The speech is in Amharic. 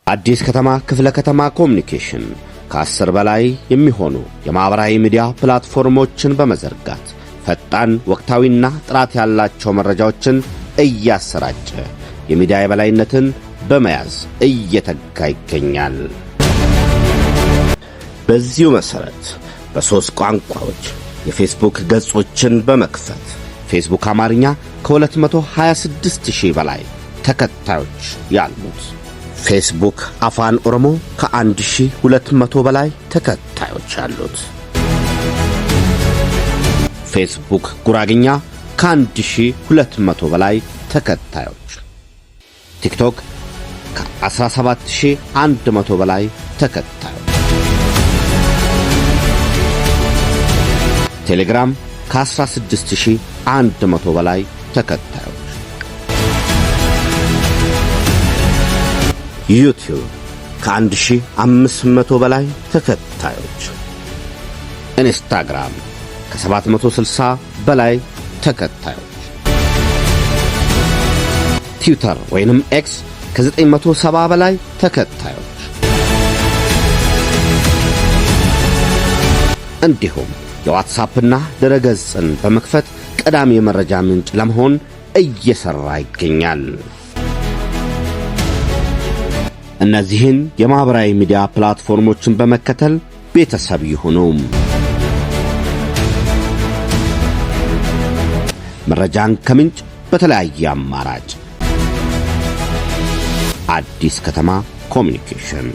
አዲስ ከተማ ክፍለ ከተማ ኮሙኒኬሽን ከ10 በላይ የሚሆኑ የማህበራዊ ሚዲያ ፕላትፎርሞችን በመዘርጋት ፈጣን ወቅታዊና ጥራት ያላቸው መረጃዎችን እያሰራጨ የሚዲያ የበላይነትን በመያዝ እየተጋ ይገኛል። በዚሁ መሰረት በ3 ቋንቋዎች የፌስቡክ ገጾችን በመክፈት ፌስቡክ አማርኛ ከ226,000 በላይ ተከታዮች ያሉት፣ ፌስቡክ አፋን ኦሮሞ ከ1200 በላይ ተከታዮች ያሉት፣ ፌስቡክ ጉራግኛ ከ1200 በላይ ተከታዮች፣ ቲክቶክ ከ17,100 በላይ ተከታዮች፣ ቴሌግራም ከ16,100 በላይ ተከታዮች፣ ዩቲዩብ ከ1,500 በላይ ተከታዮች፣ ኢንስታግራም ከ760 በላይ ተከታዮች፣ ትዊተር ወይንም ኤክስ ከ970 በላይ ተከታዮች፣ እንዲሁም የዋትስአፕና ድረገጽን በመክፈት ቀዳሚ የመረጃ ምንጭ ለመሆን እየሰራ ይገኛል። እነዚህን የማህበራዊ ሚዲያ ፕላትፎርሞችን በመከተል ቤተሰብ ይሁኑ። መረጃን ከምንጭ በተለያየ አማራጭ አዲስ ከተማ ኮሙኒኬሽን